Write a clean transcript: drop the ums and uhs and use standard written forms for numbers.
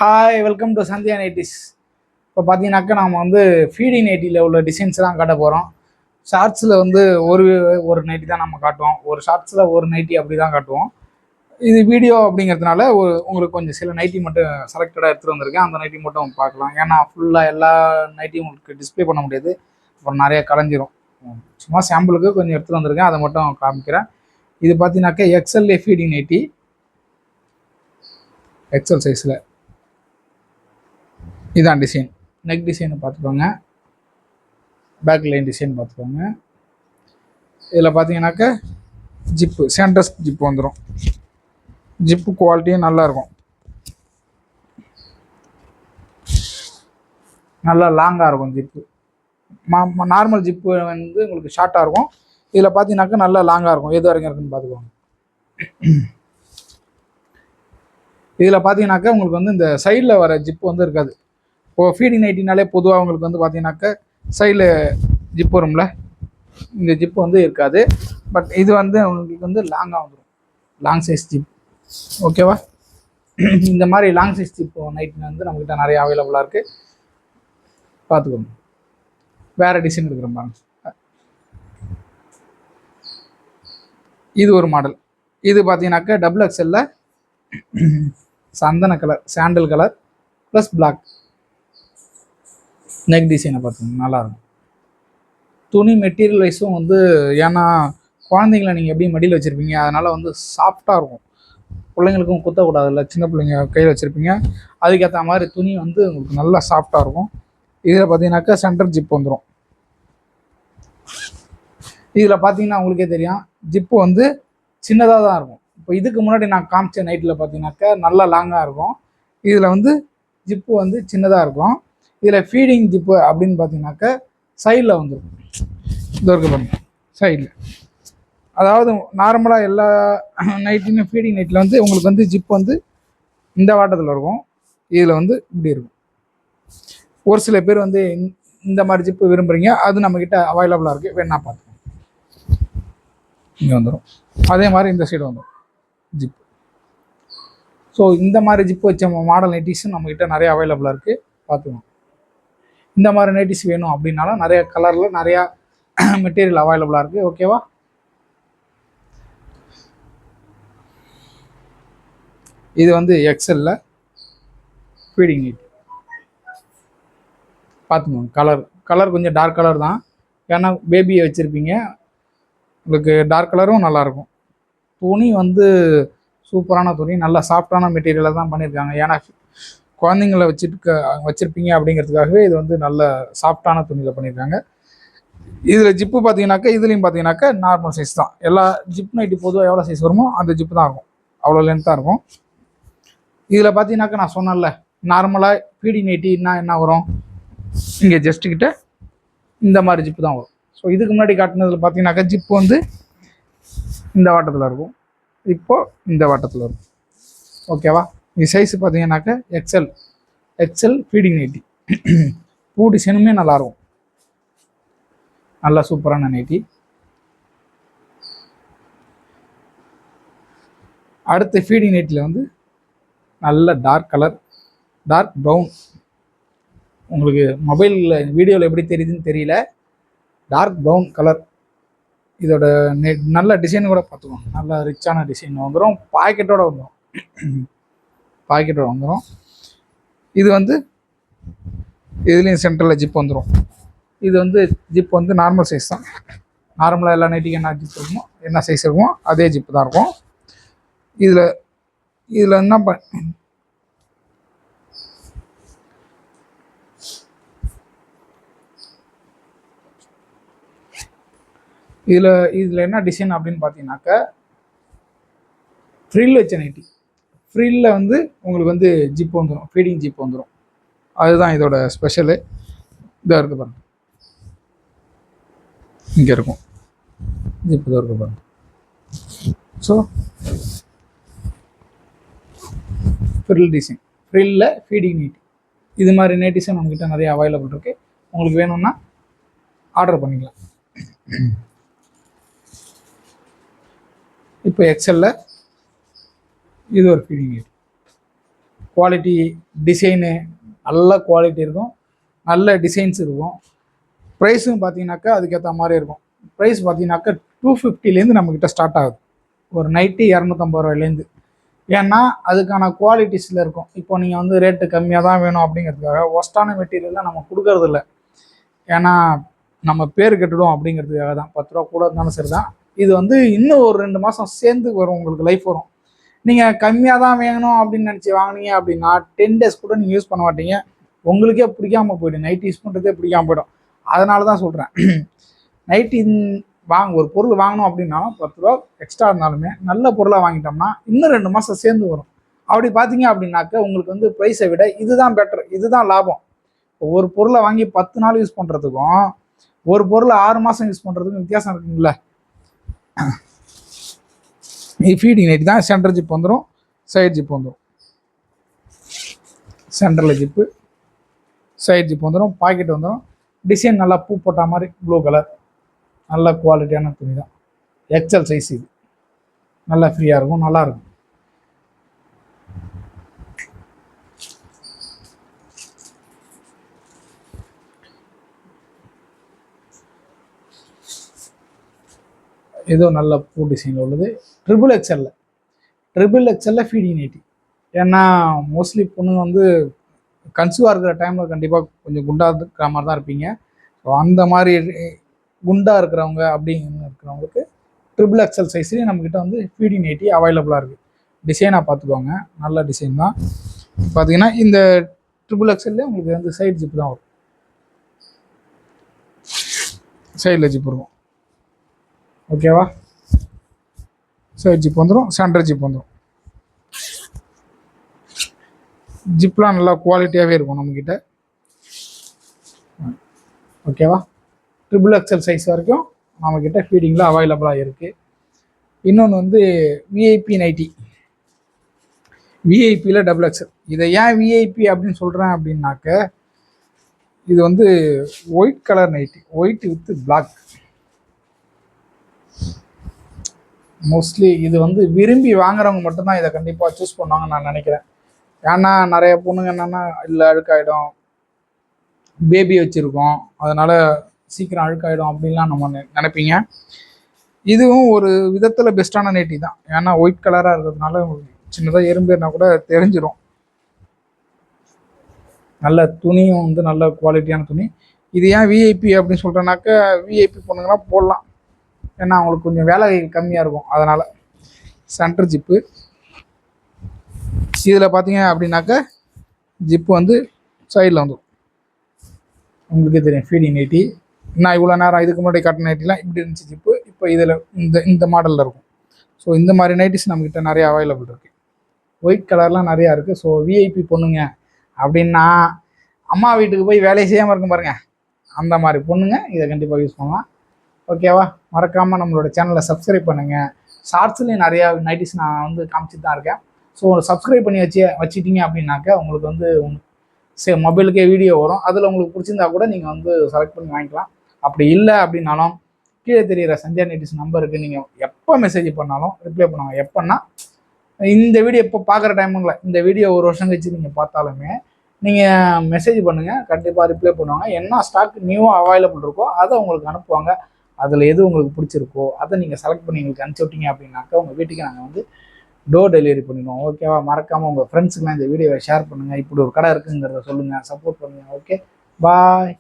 Hi, welcome to Sandhya nighties. இப்போ பார்த்தீங்கன்னாக்கா நம்ம வந்து ஃபீடிங் நைட்டியில் உள்ள டிசைன்ஸ் தான் காட்ட போகிறோம். ஷார்ட்ஸில் வந்து ஒரு ஒரு நைட்டி தான் நம்ம காட்டுவோம், ஒரு ஷார்ட்ஸில் ஒரு நைட்டி அப்படி தான் காட்டுவோம். இது வீடியோ அப்படிங்கிறதுனால உங்களுக்கு கொஞ்சம் சில நைட்டி மட்டும் செலக்டடாக எடுத்துகிட்டு வந்திருக்கேன். அந்த நைட்டி மட்டும் பார்க்கலாம். ஏன்னா ஃபுல்லாக எல்லா நைட்டியும் உங்களுக்கு டிஸ்பிளே பண்ண முடியாது, அப்புறம் நிறைய கலைஞ்சிரும். சும்மா சாம்பிளுக்கு கொஞ்சம் எடுத்துகிட்டு வந்திருக்கேன், அதை மட்டும் காமிக்கிறேன். இது பார்த்தீங்கன்னாக்கா எக்ஸ்எல்ஏ ஃபீடிங் நைட்டி, எக்ஸ்எல் சைஸில். இதான் டிசைன். நெக் டிசைனை பார்த்துக்கோங்க, பேக் லைன் டிசைன் பார்த்துக்கோங்க. இதில் பார்த்தீங்கன்னாக்கா ஜிப்பு, சென்டர்ஸ் ஜிப்பு வந்துடும். ஜிப்பு குவாலிட்டியும் நல்லாயிருக்கும், நல்லா லாங்காக இருக்கும் ஜிப்பு. நார்மல் ஜிப்பு வந்து உங்களுக்கு ஷார்ட்டாக இருக்கும். இதில் பார்த்தீங்கன்னாக்கா நல்லா லாங்காக இருக்கும். எது வரைக்கும் இருக்குன்னு பார்த்துக்கோங்க. இதில் பார்த்தீங்கன்னாக்கா உங்களுக்கு வந்து இந்த சைடில் வர ஜிப்பு வந்து இருக்காது. இப்போது ஃபீடிங் நைட்டினாலே பொதுவாக உங்களுக்கு வந்து பார்த்தீங்கன்னாக்கா சைடில் ஜிப் வரும்ல, இந்த ஜிப்பு வந்து இருக்காது. பட் இது வந்து உங்களுக்கு வந்து லாங்காக வந்துடும், லாங் சைஸ் ஜிப். ஓகேவா? இந்த மாதிரி லாங் சைஸ் ஜிப் நைட்டில் வந்து நம்மக்கிட்ட நிறைய அவைலபிளாக இருக்குது, பார்த்துக்கோங்க. வேறு டிசைன் இருக்கிற பாருங்க. இது ஒரு மாடல். இது பார்த்தீங்கன்னாக்கா டபுள் எக்ஸ்எல்ல சந்தன colour, sandal colour plus black. Neck டிசைனை பார்த்துக்கோங்க, நல்லாயிருக்கும். துணி மெட்டீரியல் வைஸும் வந்து, ஏன்னா குழந்தைங்கள நீங்கள் எப்படி மடியில் வச்சுருப்பீங்க, அதனால் வந்து சாஃப்டாக இருக்கும். பிள்ளைங்களுக்கும் குத்தக்கூடாதுல்ல, சின்ன பிள்ளைங்க கையில் வச்சுருப்பீங்க, அதுக்கேற்ற மாதிரி துணி வந்து உங்களுக்கு நல்லா சாஃப்டாக இருக்கும். இதில் பார்த்தீங்கன்னாக்கா சென்டர் ஜிப் வந்துடும். இதில் பார்த்தீங்கன்னா உங்களுக்கே தெரியும், ஜிப்பு வந்து சின்னதாக தான் இருக்கும். இப்போ இதுக்கு முன்னாடி நான் காமிச்ச நைட்டில் பார்த்தீங்கன்னாக்கா நல்லா லாங்காக இருக்கும். இதில் வந்து ஜிப்பு வந்து சின்னதாக இருக்கும். இதில் ஃபீடிங் ஜிப்பு அப்படின்னு பார்த்தீங்கன்னாக்கா சைடில் வந்துடும். இது இருக்க பாருங்க, சைடில். அதாவது நார்மலாக எல்லா நைட்லையும் ஃபீடிங் நைட்டில் வந்து உங்களுக்கு வந்து ஜிப் வந்து இந்த வாட்டத்தில் இருக்கும், இதில் வந்து இப்படி இருக்கும். ஒரு சில பேர் வந்து இந்த மாதிரி ஜிப்பு விரும்புகிறீங்க, அது நம்மக்கிட்ட அவைலபிளாக இருக்குது, வேணா பார்த்துக்கோங்க. இங்கே வந்துடும். அதே மாதிரி இந்த சைடு வந்துடும் ஜிப். ஸோ இந்த மாதிரி ஜிப்பு வச்ச மாடல் நைட்டிஸும் நம்மக்கிட்ட நிறைய அவைலபிளாக இருக்குது, பார்த்துக்கோங்க. இந்த மாதிரி நைட்டிஸ் வேணும் அப்படின்னாலும் நிறைய கலரில் நிறையா மெட்டீரியல் அவைலபிளாக இருக்குது. ஓகேவா? இது வந்து எக்ஸ்எல்ல ஃபீடிங் நைட்டி, பார்த்துக்கோங்க. கலர் கொஞ்சம் டார்க் கலர் தான், ஏன்னா பேபியை வச்சுருப்பீங்க, உங்களுக்கு டார்க் கலரும் நல்லாயிருக்கும். துணி வந்து சூப்பரான துணி, நல்லா சாஃப்டான மெட்டீரியலாக தான் பண்ணியிருக்காங்க. ஏன்னா குழந்தைங்கள வச்சுருப்பீங்க அப்படிங்கிறதுக்காகவே இது வந்து நல்ல சாஃப்டான துணியில் பண்ணியிருக்காங்க. இதில் ஜிப்பு பார்த்தீங்கன்னாக்கா, இதுலேயும் பார்த்தீங்கன்னாக்கா நார்மல் சைஸ் தான். எல்லா ஜிப் நைட்டி பொதுவாக எவ்வளோ சைஸ் வருமோ அந்த ஜிப்பு தான் இருக்கும், அவ்வளோ லென்த்தாக இருக்கும். இதில் பார்த்தீங்கன்னாக்கா நான் சொன்னேன்ல, நார்மலாக ஃபீடிங் நைட்டின்னா என்ன வரும், இங்கே ஜஸ்ட்டுக்கிட்ட இந்த மாதிரி ஜிப்பு தான் வரும். ஸோ இதுக்கு முன்னாடி காட்டினதில் பார்த்தீங்கன்னாக்கா ஜிப்பு வந்து இந்த வாட்டத்தில் இருக்கும், இப்போது இந்த வாட்டத்தில் இருக்கும். ஓகேவா? இது சைஸ் பார்த்தீங்கன்னாக்கா எக்ஸ்எல் ஃபீடிங் நைட்டி. பூ டிசைனுமே நல்லாயிருக்கும், நல்லா சூப்பரான நைட்டி. அடுத்த ஃபீடிங் நைட்டியில் வந்து நல்ல டார்க் கலர், டார்க் ப்ரௌன். உங்களுக்கு மொபைலில் வீடியோவில் எப்படி தெரியுதுன்னு தெரியல, டார்க் ப்ரௌன் கலர். இதோட நல்ல டிசைன் கூட பார்த்துக்கோங்க, நல்ல ரிச்சான டிசைன் வந்துடும். பாக்கெட்டோட வந்துடும். இது வந்து இதுலேயும் சென்டரில் ஜிப் வந்துடும். இது வந்து ஜிப் வந்து நார்மல் சைஸ் தான். நார்மலாக எல்லா நைட்டிக்கும் என்ன ஜிப் இருக்குமோ, என்ன சைஸ் இருக்குமோ அதே ஜிப்பு தான் இருக்கும். இதில் என்ன இதில் என்ன டிசைன் அப்படின்னு பார்த்தீங்கன்னாக்கா, ஃப்ரில் வச்ச நைட்டி. ஃப்ரில்ல வந்து உங்களுக்கு வந்து ஜிப் வந்துடும், ஃபீடிங் ஜிப் வந்துடும். அதுதான் இதோட ஸ்பெஷலு. இதாக இருக்குது பாருங்க, இங்கே இருக்கும் ஜிப், இதாக இருக்குது பாருங்க. ஸோ ஃப்ரில் டிசைன், ஃப்ரில்ல ஃபீடிங் நைட்டி. இது மாதிரி நைட்டிஸும் நம்மக்கிட்ட நிறைய அவைலபிள் இருக்குது. உங்களுக்கு வேணும்னா ஆர்டர் பண்ணிக்கலாம். இப்போ எக்ஸ்எல்ல இது ஒரு ஃபீடிங் நைட்டி. குவாலிட்டி டிசைனு நல்ல குவாலிட்டி இருக்கும், நல்ல டிசைன்ஸ் இருக்கும். ப்ரைஸும் பார்த்தீங்கன்னாக்கா அதுக்கேற்ற மாதிரி இருக்கும். ப்ரைஸ் பார்த்தீங்கன்னாக்கா 250லேருந்து நம்மக்கிட்ட ஸ்டார்ட் ஆகுது. ஒரு நைட்டி 250 ரூபாயிலேருந்து. ஏன்னா அதுக்கான குவாலிட்டிஸில் இருக்கும். இப்போ நீங்கள் வந்து ரேட்டு கம்மியாக தான் வேணும் அப்படிங்கிறதுக்காக ஒஸ்ட்டான மெட்டீரியல்லாம் நம்ம கொடுக்கறதில்ல. ஏன்னா நம்ம பேர் கெட்டுடும் அப்படிங்கிறதுக்காக தான். 10 ரூபா கூட இருந்தாலும் சரி தான். இது வந்து இன்னும் ஒரு 2 மாதம் சேர்ந்து வரும், உங்களுக்கு லைஃப் வரும். நீங்கள் கம்மியாக தான் வேணும் அப்படின்னு நினச்சி வாங்கினீங்க அப்படின்னா 10 டேஸ் கூட நீங்கள் யூஸ் பண்ண மாட்டீங்க. உங்களுக்கே பிடிக்காமல் போய்டும், நைட்டி யூஸ் பண்ணுறதே பிடிக்காமல் போய்டும். அதனால தான் சொல்கிறேன், நைட்டி ஒரு பொருள் வாங்கணும் அப்படின்னாலும் 10 ரூபா எக்ஸ்ட்ரா இருந்தாலுமே நல்ல பொருளாக வாங்கிட்டோம்னா இன்னும் 2 மாதம் சேர்ந்து வரும். அப்படி பார்த்தீங்க அப்படின்னாக்க உங்களுக்கு வந்து ப்ரைஸை விட இதுதான் பெட்டர், இதுதான் லாபம். ஒரு பொருளை வாங்கி 10 நாள் யூஸ் பண்ணுறதுக்கும் ஒரு பொருளை 6 மாதம் யூஸ் பண்ணுறதுக்கும் வித்தியாசம் இருக்குங்களா? ஃபீடிங் நைட்டி தான். சென்டர் ஜிப் வந்துடும், சைட் ஜிப் வந்துடும். சென்டரில் ஜிப்பு, சைட் ஜிப் வந்துடும், பாக்கெட் வந்துடும். டிசைன் நல்லா பூ போட்ட மாதிரி ப்ளூ கலர், நல்ல குவாலிட்டியான துணி தான். எக்ஸல் சைஸ் இது, நல்லா ஃப்ரீயாக இருக்கும், நல்லாயிருக்கும். ஏதோ நல்ல பூ டிசைன் உள்ளது. ட்ரிபிள் எக்ஸலில் ஃபீடிங் நைட்டி. ஏன்னா மோஸ்ட்லி பொண்ணுங்க வந்து கன்சீவாக இருக்கிற டைமில் கண்டிப்பாக கொஞ்சம் குண்டாக இருக்கிற மாதிரி தான் இருப்பீங்க. ஸோ அந்த மாதிரி குண்டாக இருக்கிறவங்க அப்படின்னு இருக்கிறவங்களுக்கு ட்ரிபிள் எக்ஸல் சைஸ்லேயே நம்மக்கிட்ட வந்து ஃபீடிங் நைட்டி அவைலபிளாக இருக்குது. டிசைனாக பார்த்துக்கோங்க, நல்ல டிசைன் தான். பார்த்தீங்கன்னா இந்த ட்ரிபிள் எக்ஸல்லே உங்களுக்கு வந்து சைடு ஜிப் தான் வரும், சைடில் ஜிப் இருக்கும். ஓகேவா? சைடு ஜிப் வந்துடும், சென்டர் ஜிப் வந்துடும். ஜிப்லாம் நல்லா குவாலிட்டியாகவே இருக்கும் நம்மக்கிட்ட. ஓகேவா? ட்ரிபிள் எக்ஸல் சைஸ் வரைக்கும் நம்மக்கிட்ட ஃபீடிங்கில் அவைலபிளாக இருக்குது. இன்னொன்று வந்து விஐபி நைட்டி, விஐபியில் டபுள் எக்ஸல். இதை ஏன் விஐபி அப்படின்னு சொல்கிறேன் அப்படின்னாக்க, இது வந்து white colour nightie, white with black. Mostly இது வந்து விரும்பி வாங்குறவங்க மட்டும்தான் இதை கண்டிப்பாக சூஸ் பண்ணுவாங்கன்னு நான் நினைக்கிறேன். ஏன்னா நிறைய பொண்ணுங்க என்னென்னா, இல்லை அழுக்காயிடும், பேபி வச்சுருக்கோம், அதனால் சீக்கிரம் அழுக்காயிடும் அப்படின்லாம் நம்ம நினைப்பீங்க. இதுவும் ஒரு விதத்தில் பெஸ்ட்டான நைட்டி தான். ஏன்னா ஒயிட் கலராக இருக்கிறதுனால சின்னதாக எறும்பேறினா கூட தெரிஞ்சிடும். நல்ல துணியும் வந்து நல்ல குவாலிட்டியான துணி. இது ஏன் விஐபி அப்படின்னு சொல்கிறேன்னாக்க, விஐபி பொண்ணுங்கலாம் போடலாம், ஏன்னா அவங்களுக்கு கொஞ்சம் வேலை கம்மியாக இருக்கும். அதனால் சென்டர் ஜிப்பு. இதில் பார்த்தீங்க அப்படின்னாக்க ஜிப்பு வந்து சைடில் வந்துடும். உங்களுக்கே தெரியும் ஃபீடிங் நைட்டி. நான் இவ்வளோ நேரம் இதுக்கு முன்னாடி கட்டின நைட்டிலாம் இப்படி இருந்துச்சு ஜிப்பு. இப்போ இதில் இந்த மாடலில் இருக்கும். ஸோ இந்த மாதிரி நைட்டிஸ் நம்மக்கிட்ட நிறைய அவைலபிள் இருக்குது. ஒயிட் கலர்லாம் நிறையா இருக்குது. ஸோ விஐபி பொண்ணுங்க அப்படின்னா, அம்மா வீட்டுக்கு போய் வேலையை செய்யாமல் இருக்கும் பாருங்கள், அந்த மாதிரி பொண்ணுங்க இதை கண்டிப்பாக யூஸ் பண்ணலாம். ஓகேவா? மறக்காமல் நம்மளோட சேனலை சப்ஸ்கிரைப் பண்ணுங்கள். ஷார்ட்ஸ்லேயும் நிறையா நைட்டிஸ் நான் வந்து காமிச்சிட்டு தான் இருக்கேன். ஸோ சப்ஸ்கிரைப் பண்ணி வச்சிட்டிங்க அப்படின்னாக்கா உங்களுக்கு வந்து மொபைலுக்கே வீடியோ வரும். அதில் உங்களுக்கு பிடிச்சிருந்தா கூட நீங்கள் வந்து செலக்ட் பண்ணி வாங்கிக்கலாம். அப்படி இல்லை அப்படின்னாலும் கீழே தெரிகிற சந்தியா நைட்டிஸ் நம்பருக்கு நீங்கள் எப்போ மெசேஜ் பண்ணாலும் ரிப்ளை பண்ணுவாங்க. எப்போன்னா, இந்த வீடியோ எப்போ பார்க்குற டைமுங்கள, இந்த வீடியோ ஒரு வருஷம் கழிச்சு நீங்கள் பார்த்தாலுமே நீங்கள் மெசேஜ் பண்ணுங்கள், கண்டிப்பாக ரிப்ளை பண்ணுவாங்க. என்ன ஸ்டாக் நியூவாக அவைலபிள் இருக்கோ அதை உங்களுக்கு அனுப்புவாங்க. அதில் எது உங்களுக்கு பிடிச்சிருக்கோ அதை நீங்கள் செலக்ட் பண்ணி எங்களுக்கு அனுப்பிச்சி விட்டீங்க அப்படின்னாக்கா உங்கள் வீட்டுக்கு நாங்கள் வந்து டோர் டெலிவரி பண்ணிடுவோம். ஓகேவா? மறக்காமல் உங்கள் ஃப்ரெண்ட்ஸுக்கெலாம் இந்த வீடியோவை ஷேர் பண்ணுங்கள். இப்படி ஒரு கடை இருக்குங்கிறத சொல்லுங்கள், சப்போர்ட் பண்ணுங்கள். ஓகே, பாய்.